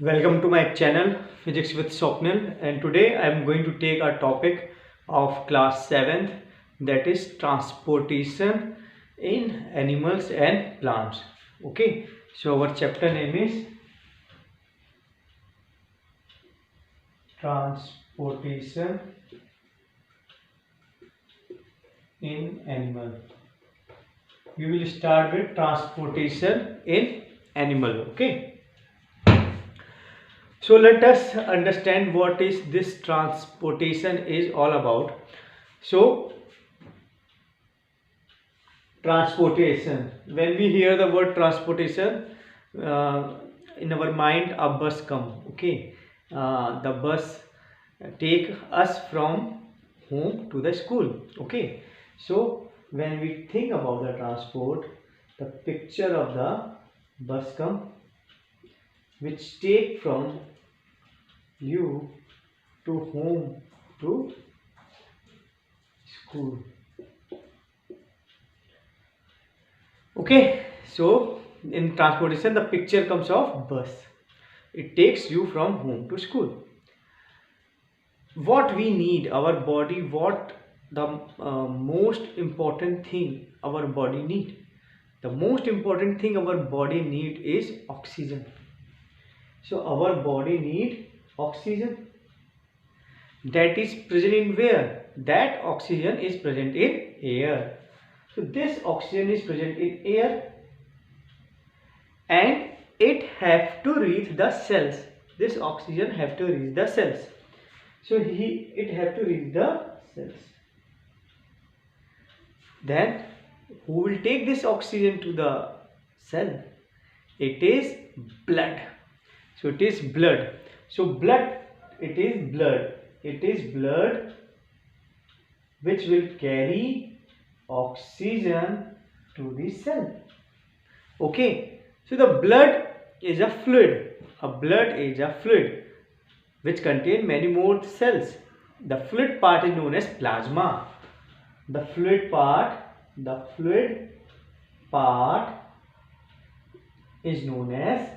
Welcome to my channel Physics with Swapnil, and today I am going to take a topic of class 7th, that is transportation in animals and plants. Okay, so our chapter name is transportation in animal. We will start with transportation in animal. Okay. So let us understand what is this transportation is all about. So transportation, when we hear the word transportation, uh, in our mind a bus come. Okay, the bus take us from home to the school. Okay, so when we think about the transport, the picture of the bus come which take from you to home to school. Okay, so in transportation the picture comes of bus. It takes you from home to school. What we need, our body, what the most important thing our body need? The most important thing our body need is oxygen. So our body need oxygen. That is present in where? That oxygen is present in air. So this oxygen is present in air and it have to reach the cells. This oxygen have to reach the cells. So it have to reach the cells. Then who will take this oxygen to the cell? It is blood. So it is blood. So blood, it is blood. It is blood which will carry oxygen to the cell. Okay. So the blood is a fluid. A blood is a fluid which contain many more cells. The fluid part is known as plasma. The fluid part is known as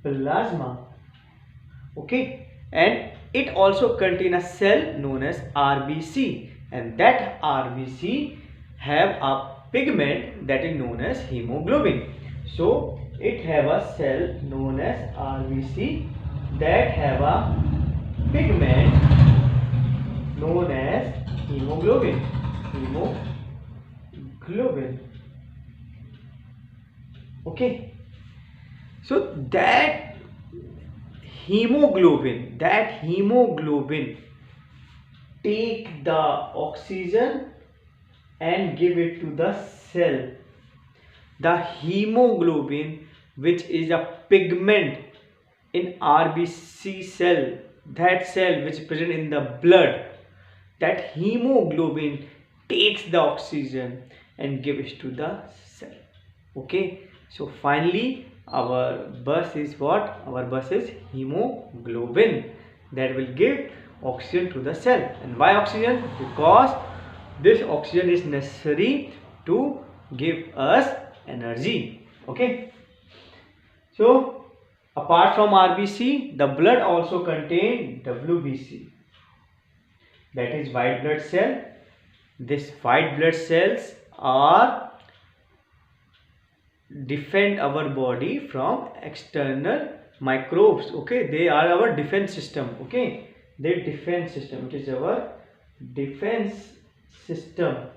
plasma. Okay, and it also contains a cell known as RBC, and that RBC have a pigment that is known as hemoglobin. So it have a cell known as RBC that have a pigment known as hemoglobin. Hemoglobin. Okay. So that hemoglobin take the oxygen and give it to the cell. The hemoglobin, which is a pigment in RBC cell, that cell which is present in the blood, that hemoglobin takes the oxygen and gives to the cell. Okay, so finally our bus is what? Our bus is hemoglobin that will give oxygen to the cell. And why oxygen? Because this oxygen is necessary to give us energy. Okay, so apart from RBC, the blood also contain WBC, that is white blood cell. This white blood cells are defend our body from external microbes. Okay, they are our defense system. Okay, their defense system, it is our defense system.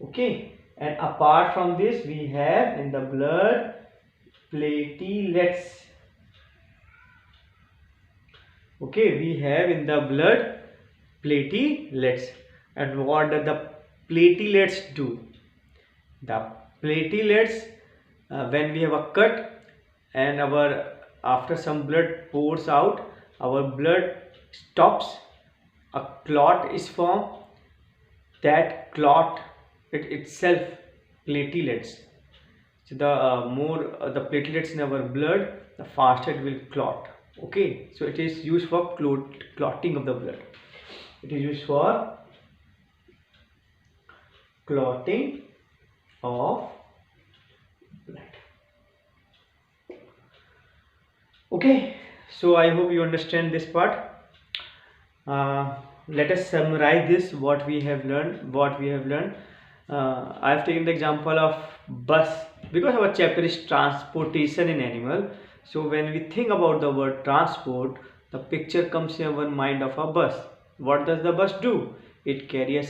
Okay, and apart from this we have in the blood platelets. Okay, we have in the blood platelets. And what do the platelets do? The platelets, when we have a cut and our after some blood pours out, our blood stops, a clot is formed. That clot it itself platelets. So the more the platelets in our blood, the faster it will clot. Okay, so it is used for clotting of the blood. It is used for clotting of blood. Okay, so I hope you understand this part. Let us summarize this, what we have learned. I have taken the example of bus because our chapter is transportation in animal. So when we think about the word transport, the picture comes in our mind of a bus. What does the bus do? It carry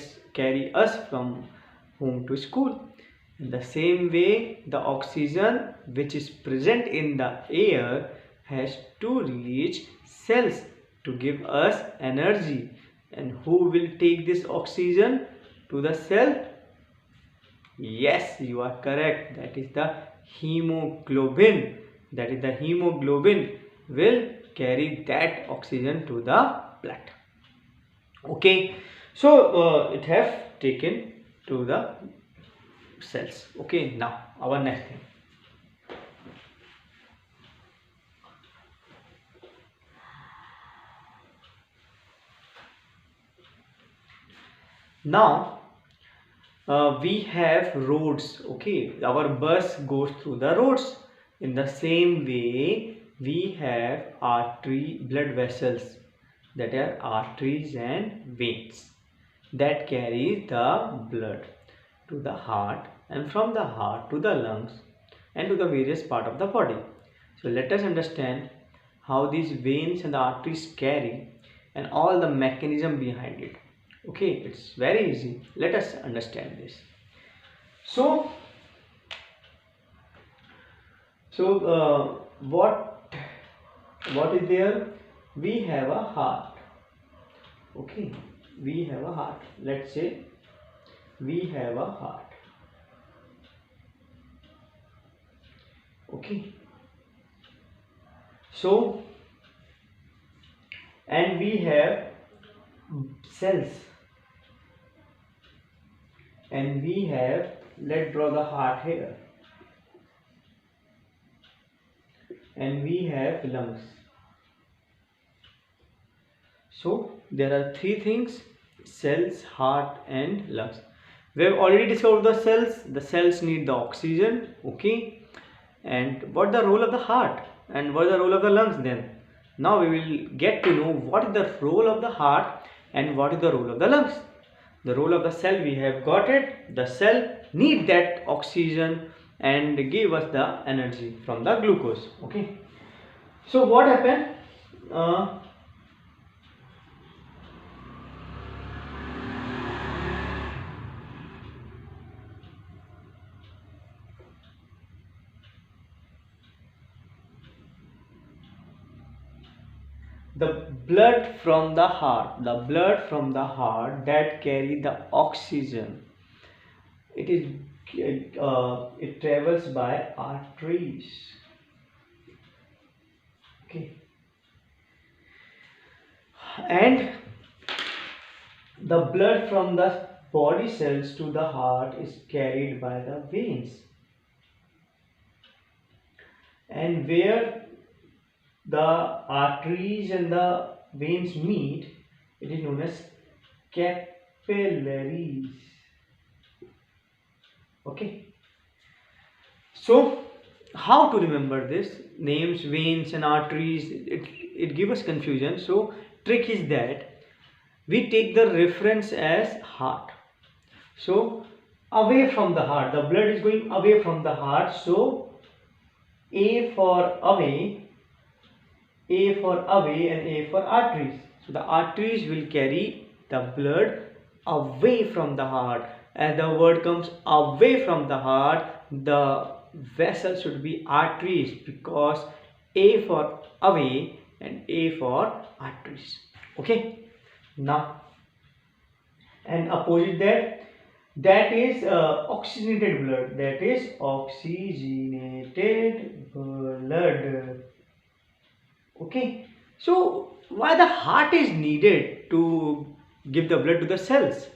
us from home to school. In the same way, the oxygen which is present in the air has to reach cells to give us energy. And who will take this oxygen to the cell? Yes, you are correct. That is the hemoglobin. That is the hemoglobin will carry that oxygen to the blood. Okay, so it have taken to the cells. Okay, now our next thing. Now we have roads. Okay, our bus goes through the roads. In the same way, we have blood vessels, that are arteries and veins, that carry the blood to the heart, and from the heart to the lungs and to the various part of the body. So let us understand how these veins and the arteries carry and all the mechanism behind it. Okay, it's very easy. Let us understand this. So what is there? We have a heart. Okay, we have a heart. Let's say we have a heart. Okay, so and we have cells, and we have, let's draw the heart here, and we have lungs. So there are three things: cells, heart and lungs. We have already discovered the cells. The cells need the oxygen. Okay, and what the role of the heart and what the role of the lungs then? Now we will get to know what is the role of the heart and what is the role of the lungs. The role of the cell, we have got it. The cell need that oxygen and give us the energy from the glucose. Okay, so what happened? uh, the blood from the heart that carry the oxygen, it travels by arteries. Okay, and the blood from the body cells to the heart is carried by the veins, and where the arteries and the veins meet, it is known as capillaries. Okay, so how to remember this names veins and arteries? It gives us confusion. So trick is that we take the reference as heart. So away from the heart, the blood is going away from the heart. So A for away, and A for arteries. So the arteries will carry the blood away from the heart. As the word comes away from the heart, the vessel should be arteries, because A for away and A for arteries. Okay, now, and opposite that is oxygenated blood. That is oxygenated blood. Okay, so why the heart is needed to give the blood to the cells?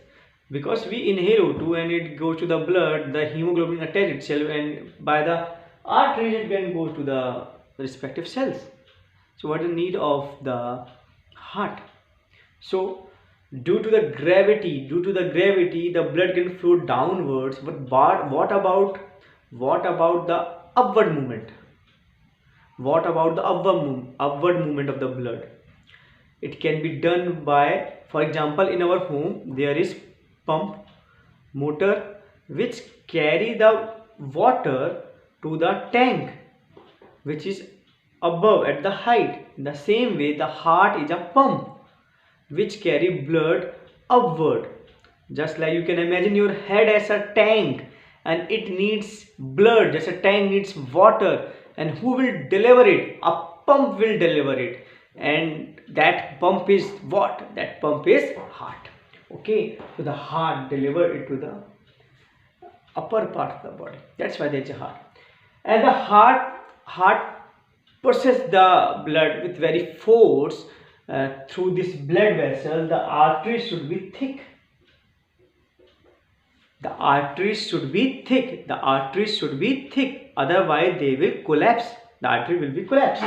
Because we inhale O2 and it goes to the blood, the hemoglobin attach itself, and by the arteries it can go to the respective cells. So what is the need of the heart? So due to the gravity, the blood can flow downwards. But what about the upward movement? What about the upward movement of the blood? It can be done by, for example, in our home there is pump motor which carry the water to the tank which is above at the height. In the same way, the heart is a pump which carry blood upward. Just like you can imagine your head as a tank and it needs blood, just a tank needs water, and who will deliver it? A pump will deliver it, and that pump is what? That pump is heart. Okay, so the heart deliver it to the upper part of the body. That's why there is a heart. And the heart pushes the blood with very force through this blood vessel. The arteries should be thick. The arteries should be thick. The arteries should be thick. Otherwise, they will collapse. The artery will be collapsed.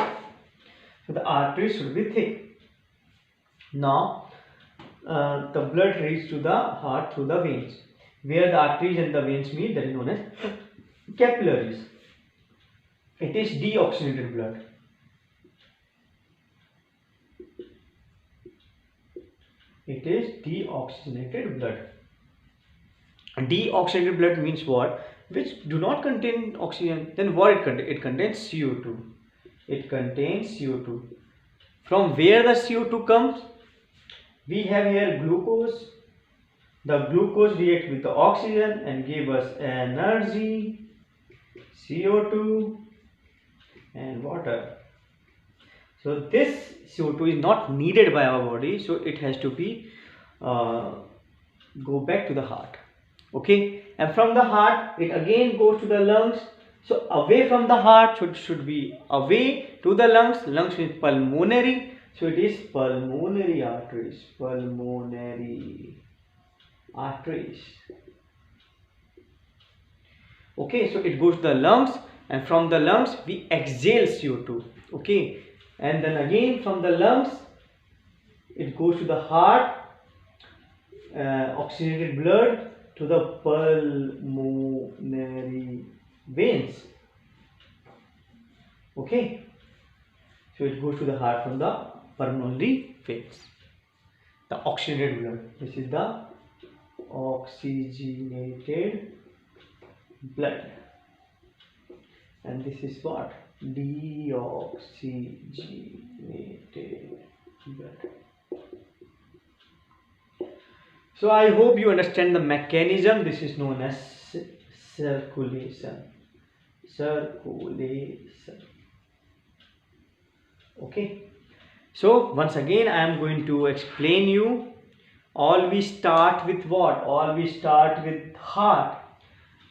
So the arteries should be thick. Now, the blood reaches to the heart through the veins. Where the arteries and the veins meet, that is known as capillaries. It is deoxygenated blood. It is deoxygenated blood. Deoxygenated blood means what? Which do not contain oxygen. Then what it contains? It contains CO2. It contains CO2. From where the CO2 comes? We have here glucose. The glucose reacts with the oxygen and give us energy, CO2 and water. So this CO2 is not needed by our body, so it has to be go back to the heart. Okay, and from the heart it again goes to the lungs. So away from the heart should be away to the lungs. Lungs is pulmonary, so it is pulmonary arteries. Pulmonary arteries. Okay, so it goes to the lungs, and from the lungs we exhale CO2. Okay, and then again from the lungs it goes to the heart, oxygenated blood to the pulmonary veins. Okay, so it goes to the heart from the pulmonary veins. The oxygenated blood. This is the oxygenated blood, and this is what? Deoxygenated blood. So I hope you understand the mechanism. This is known as circulation. Circulation. Okay. So once again I am going to explain you. All we start with what? All we start with heart.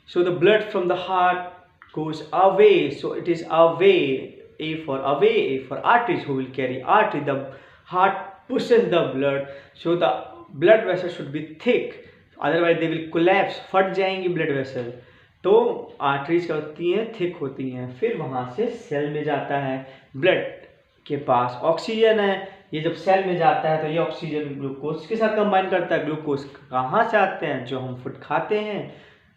So the blood from the heart goes away. So it is away. A for away, A for arteries. Who will carry artery? The heart pushes the blood. So the blood vessel should be thick. Otherwise they will collapse. फट जाएंगी blood vessel. तो arteries क्या होती हैं? Thick होती हैं. फिर वहाँ से सेल में जाता है. ब्लड के पास ऑक्सीजन है. ये जब सेल में जाता है तो ये ऑक्सीजन ग्लूकोज के साथ कंबाइन करता है. ग्लूकोज कहाँ से आते हैं? जो हम फूड खाते हैं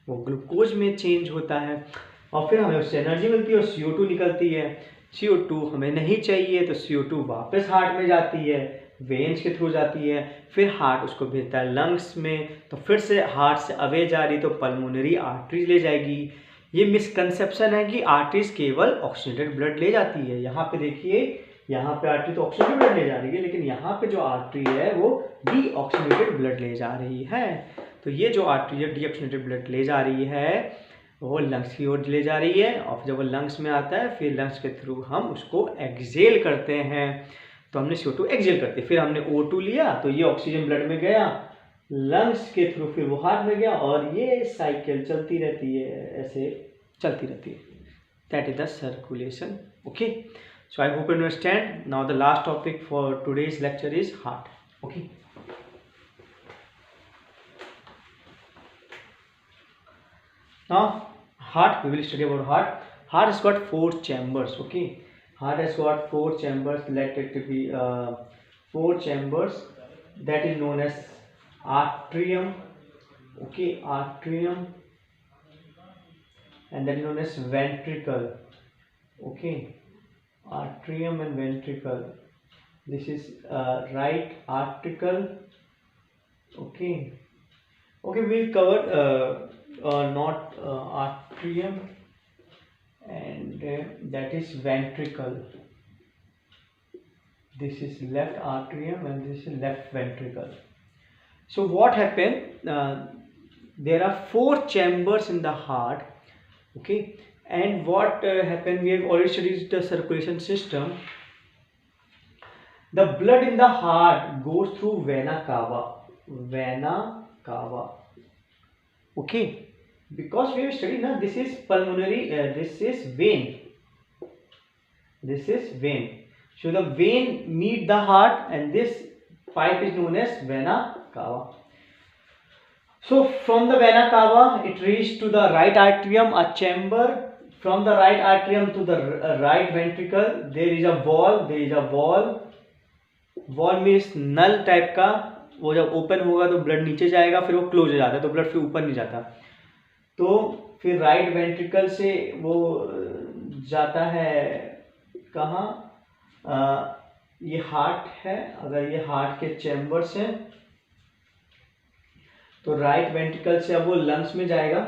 वो ग्लूकोज में चेंज होता है, और फिर हमें उससे एनर्जी मिलती है और CO2 निकलती है. CO2 हमें नहीं चाहिए तो CO2 वापस हार्ट में जाती है, वेन्स के थ्रू जाती है. फिर हार्ट उसको भेजता है लंग्स में, तो फिर से हार्ट से अवे जा रही तो पल्मोनरी आर्टरीज ले जाएगी. ये मिसकंसेप्शन है कि आर्टरीज केवल ऑक्सीजनेटेड ब्लड ले जाती है. यहाँ पे देखिए, यहाँ पे आर्टरी तो ऑक्सीजनेटेड ब्लड ले जा रही है, लेकिन यहाँ पे जो आर्टरी है वो डीऑक्सीजनेटेड ब्लड ले जा रही है. तो ये जो आर्टरी है डीऑक्सीजनेटेड ब्लड ले जा रही है वो लंग्स की ओर ले जा रही है, और जब वो लंग्स में आता है फिर लंग्स के थ्रू हम उसको एक्सहेल करते हैं. तो हमने CO2 एक्सहेल करते, फिर हमने O2 लिया तो ये ऑक्सीजन ब्लड में गया, लंग्स के थ्रू फिर वो हार्ट में गया, और ये साइकिल चलती रहती है, ऐसे चलती रहती है. That is the circulation. Okay, so I hope you understand. Now the last topic for today's lecture is heart. Okay, now heart, we will study about heart. Heart has got 4 chambers. Okay, heart has got 4 chambers. Let it be 4 chambers. That is known as atrium. Okay, atrium, and that is known as ventricle. Okay, atrium and ventricle. This is right article. Okay. Okay, we'll cover not atrium, and that is ventricle. This is left atrium and this is left ventricle. So what happened? There are 4 chambers in the heart. Okay, and what happened? We have already studied the circulation system. The blood in the heart goes through vena cava. Vena cava. Okay, because we have studied now, this is pulmonary. This is vein. This is vein. So the vein meet the heart, and this pipe is known as vena cava. So from the vena cava, it reaches to the right atrium, a chamber. From the right atrium to the right ventricle, there is a wall. There is a wall. Wall means नल type का, वो जब open होगा तो blood नीचे जाएगा, फिर वो क्लोज हो जाता है, तो ब्लड फिर ऊपर नहीं जाता. तो फिर राइट वेंट्रिकल से वो जाता है कहाँ? ये हार्ट है. अगर ये हार्ट के चैम्बर्स हैं तो राइट वेंट्रिकल से अब वो लंग्स में जाएगा.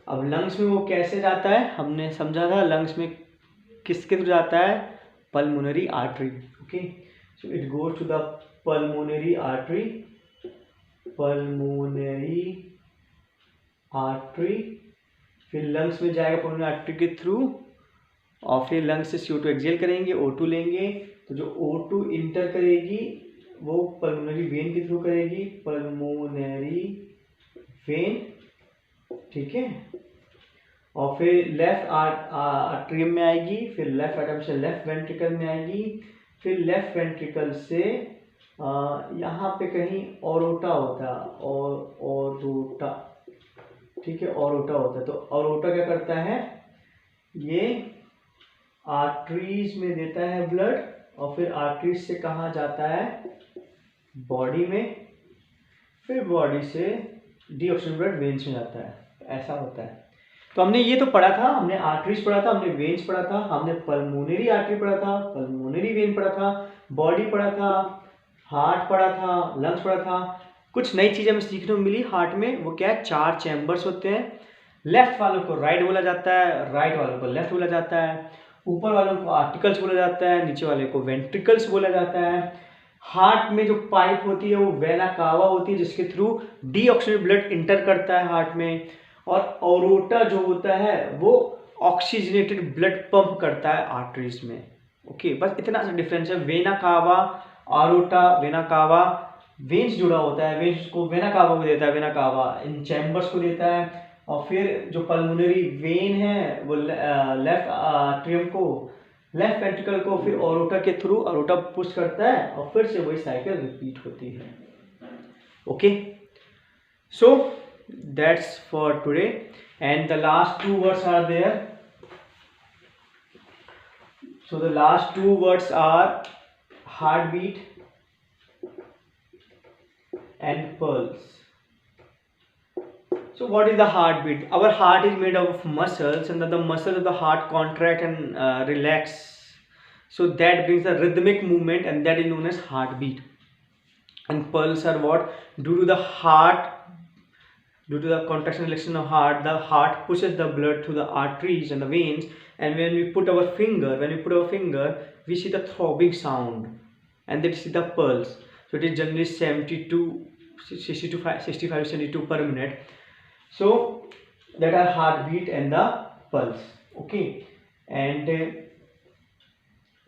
अब लंग्स में वो कैसे जाता है हमने समझा था. लंग्स में किसके थ्रू जाता है? Pulmonary artery. Okay, so it goes to the pulmonary artery. Pulmonary artery. फिर लंग्स में जाएगा pulmonary artery के थ्रू, और फिर लंग्स से CO2 एक्सहेल करेंगे, O2 लेंगे. तो जो O2 इंटर करेगी वो पल्मोनरी वेन के थ्रू करेगी. पल्मोनरी वेन, ठीक है. और फिर लेफ्ट आर्टरियम में आएगी, फिर लेफ्ट आर्टरियम से लेफ्ट वेंट्रिकल में आएगी, फिर लेफ्ट वेंट्रिकल से यहाँ पे कहीं ओरोटा होता है, और ओरोटा, ठीक है, ओरोटा होता है. तो ओरोटा क्या करता है? ये आर्टरीज में देता है ब्लड, और फिर आर्टरीज से कहाँ जाता है? बॉडी में. फिर बॉडी से डीऑक्सीजन ब्लड वेन्स में जाता है. ऐसा होता है. तो हमने ये तो पढ़ा था, हमने आर्टरीज पढ़ा था, हमने वेन्स पढ़ा था, हमने पल्मोनरी आर्टरी पढ़ा था, पल्मोनरी वेन पढ़ा था, बॉडी पढ़ा था, हार्ट पढ़ा था, लंग्स पढ़ा था. कुछ नई चीज़ें हमें सीखने को मिली हार्ट में. वो क्या है? 4 चैम्बर्स होते हैं. लेफ्ट वालों को राइट बोला जाता है, राइट वालों को लेफ्ट बोला जाता है, ऊपर वालों को आर्टिकल्स बोला जाता है, नीचे वाले को वेंट्रिकल्स बोला जाता है. हार्ट में जो पाइप होती है वो वेना कावा होती है, जिसके थ्रू डीऑक्सीजन ब्लड इंटर करता है हार्ट में. और ओरोटा जो होता है वो ऑक्सीजनेटेड ब्लड पंप करता है आर्टरीज में. ओके, बस इतना सा डिफरेंस है. Vena cava, ओरोटा, vena cava, veins जुड़ा होता है, वेन्स को वेना कावा को देता है, वेना कावा इन चैम्बर्स को देता है. और फिर जो पल्मोनरी वेन है वो लेफ्ट आर्टरियम को, लेफ्ट वेंट्रिकल को, फिर ओरोटा के थ्रू ओरोटा पुश करता है, और फिर से वही साइकिल रिपीट होती है. Okay, so that's for today, and the last 2 words are there. So the last 2 words are heartbeat and pulse. So what is the heartbeat? Our heart is made up of muscles, and the muscles of the heart contract and relax, so that brings a rhythmic movement, and that is known as heartbeat. And pulse are what? Due to the contraction and relaxation of heart, the heart pushes the blood through the arteries and the veins, and when we put our finger, we see the throbbing sound, and that is the pulse. So it is generally 65 to 72 per minute. So that are heartbeat and the pulse. Okay, and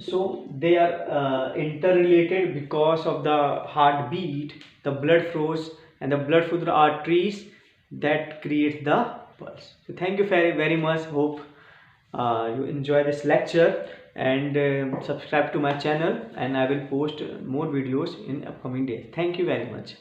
so they are interrelated. Because of the heartbeat, the blood flows, and the blood flow through the arteries, that creates the pulse. So thank you very, very much. Hope you enjoy this lecture, and subscribe to my channel, and I will post more videos in upcoming days. Thank you very much.